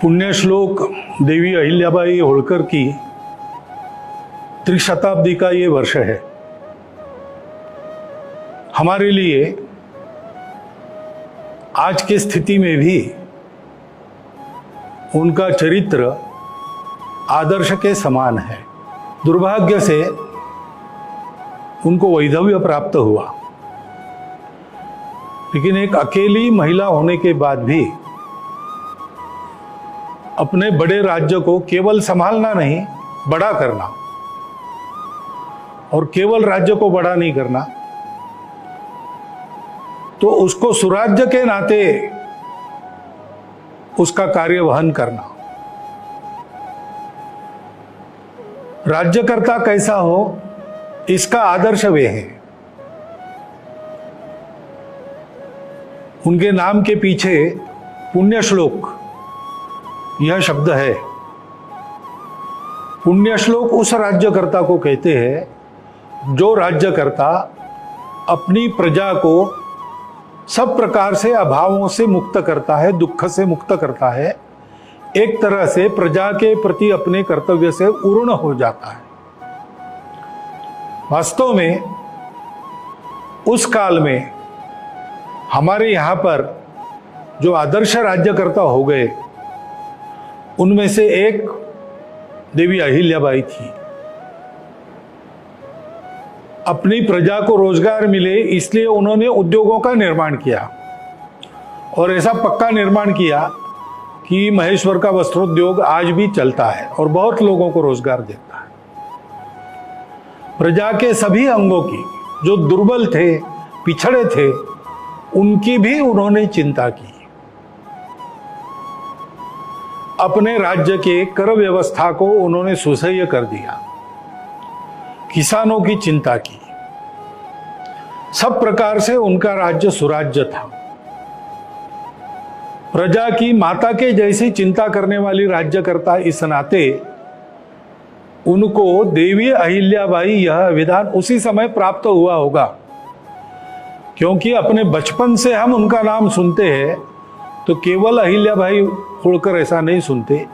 पुण्यश्लोक देवी अहिल्याबाई होळकर की त्रिशताब्दी का ये वर्ष है। हमारे लिए आज की स्थिति में भी उनका चरित्र आदर्श के समान है। दुर्भाग्य से उनको वैधव्य प्राप्त हुआ, लेकिन एक अकेली महिला होने के बाद भी अपने बड़े राज्य को केवल संभालना नहीं, बड़ा करना, और केवल राज्य को बड़ा नहीं करना तो उसको सुराज्य के नाते उसका कार्य वहन करना। राज्यकर्ता कैसा हो इसका आदर्श वे है। उनके नाम के पीछे पुण्यश्लोक यह शब्द है। पुण्यश्लोक उस राज्यकर्ता को कहते हैं जो राज्यकर्ता अपनी प्रजा को सब प्रकार से अभावों से मुक्त करता है, दुख से मुक्त करता है, एक तरह से प्रजा के प्रति अपने कर्तव्य से पूर्ण हो जाता है। वास्तव में उस काल में हमारे यहाँ पर जो आदर्श राज्यकर्ता हो गए उनमें से एक देवी अहिल्याबाई थी। अपनी प्रजा को रोजगार मिले इसलिए उन्होंने उद्योगों का निर्माण किया, और ऐसा पक्का निर्माण किया कि महेश्वर का वस्त्रोद्योग आज भी चलता है और बहुत लोगों को रोजगार देता है। प्रजा के सभी अंगों की, जो दुर्बल थे, पिछड़े थे, उनकी भी उन्होंने चिंता की। अपने राज्य के कर व्यवस्था को उन्होंने सुसह्य कर दिया, किसानों की चिंता की, सब प्रकार से उनका राज्य सुराज्य था। प्रजा की माता के जैसी चिंता करने वाली राज्यकर्ता इस नाते उनको देवी अहिल्याबाई यह विधान उसी समय प्राप्त हुआ होगा, क्योंकि अपने बचपन से हम उनका नाम सुनते हैं तो केवल अहिल्याबाई होळकर ऐसा नहीं सुनते,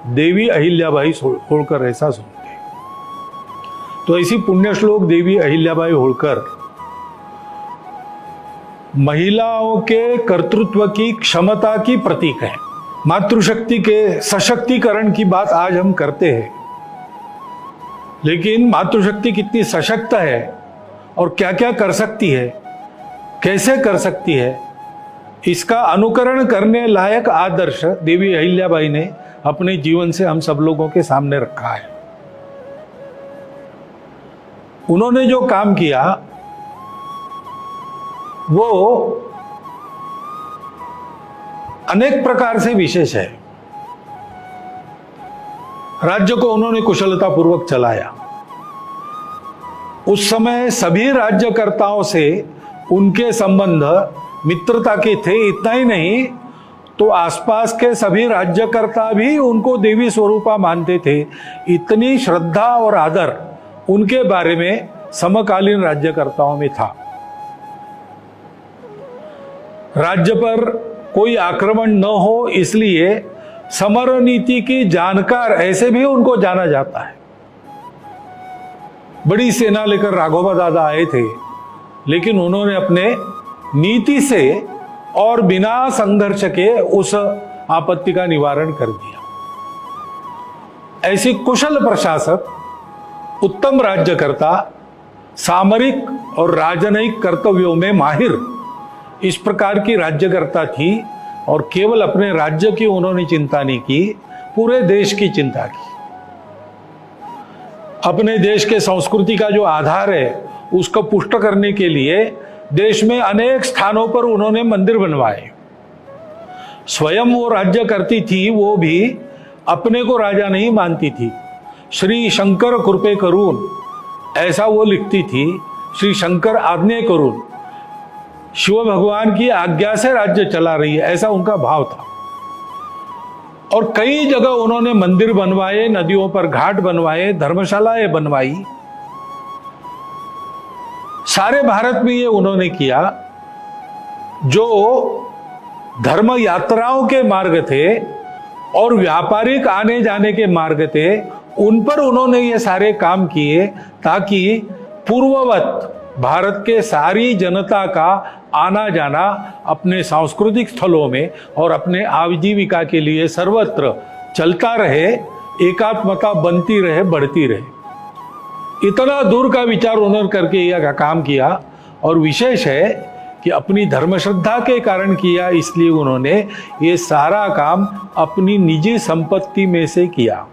देवी अहिल्याबाई होळकर ऐसा सुनते। तो ऐसी पुण्यश्लोक देवी अहिल्याबाई होळकर महिलाओं के कर्तृत्व की, क्षमता की प्रतीक है। मातृशक्ति के सशक्तिकरण की बात आज हम करते हैं, लेकिन मातृशक्ति कितनी सशक्त है और क्या क्या कर सकती है, कैसे कर सकती है, इसका अनुकरण करने लायक आदर्श देवी अहिल्याबाई ने अपने जीवन से हम सब लोगों के सामने रखा है। उन्होंने जो काम किया वो अनेक प्रकार से विशेष है। राज्य को उन्होंने कुशलता पूर्वक चलाया। उस समय सभी राज्यकर्ताओं से उनके संबंध मित्रता के थे। इतना ही नहीं तो आसपास के सभी राज्यकर्ता भी उनको देवी स्वरूपा मानते थे। इतनी श्रद्धा और आदर उनके बारे में समकालीन राज्यकर्ताओं में था। राज्य पर कोई आक्रमण न हो इसलिए समर नीति की जानकार ऐसे भी उनको जाना जाता है। बड़ी सेना लेकर राघोबा दादा आए थे, लेकिन उन्होंने अपने नीति से और बिना संघर्ष के उस आपत्ति का निवारण कर दिया। ऐसी कुशल प्रशासक, उत्तम राज्यकर्ता, सामरिक और राजनयिक कर्तव्यों में माहिर, इस प्रकार की राज्यकर्ता थी। और केवल अपने राज्य की उन्होंने चिंता नहीं की, पूरे देश की चिंता की। अपने देश के संस्कृति का जो आधार है उसको पुष्ट करने के लिए देश में अनेक स्थानों पर उन्होंने मंदिर बनवाए। स्वयं वो राज्य करती थी, वो भी अपने को राजा नहीं मानती थी। श्री शंकर कृपे करून ऐसा वो लिखती थी। श्री शंकर आज्ञा करून, शिव भगवान की आज्ञा से राज्य चला रही है, ऐसा उनका भाव था। और कई जगह उन्होंने मंदिर बनवाए, नदियों पर घाट बनवाए, धर्मशालाएं बनवाई। सारे भारत में ये उन्होंने किया। जो धर्म यात्राओं के मार्ग थे और व्यापारिक आने जाने के मार्ग थे, उन पर उन्होंने ये सारे काम किए ताकि पूर्ववत भारत के सारी जनता का आना जाना अपने सांस्कृतिक स्थलों में और अपने आजीविका के लिए सर्वत्र चलता रहे, एकात्मता बनती रहे, बढ़ती रहे। इतना दूर का विचार उन्होंने करके यह काम किया, और विशेष है कि अपनी धर्म श्रद्धा के कारण किया, इसलिए उन्होंने ये सारा काम अपनी निजी संपत्ति में से किया।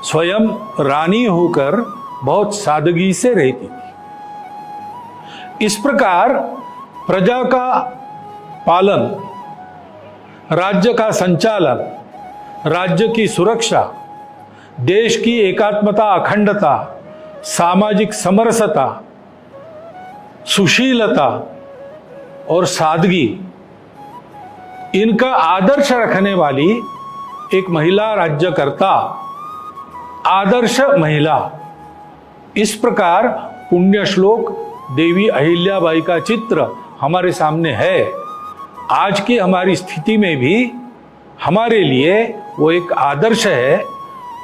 स्वयं रानी होकर बहुत सादगी से रहती थी। इस प्रकार प्रजा का पालन, राज्य का संचालन, राज्य की सुरक्षा, देश की एकात्मता, अखंडता, सामाजिक समरसता, सुशीलता और सादगी, इनका आदर्श रखने वाली एक महिला राज्यकर्ता, आदर्श महिला। इस प्रकार पुण्य श्लोक देवी अहिल्याबाई का चित्र हमारे सामने है। आज की हमारी स्थिति में भी हमारे लिए वो एक आदर्श है।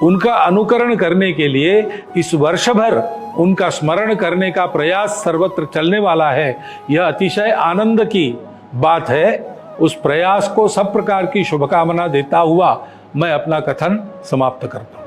उनका अनुकरण करने के लिए इस वर्ष भर उनका स्मरण करने का प्रयास सर्वत्र चलने वाला है। यह अतिशय आनंद की बात है। उस प्रयास को सब प्रकार की शुभकामना देता हुआ मैं अपना कथन समाप्त करता हूं।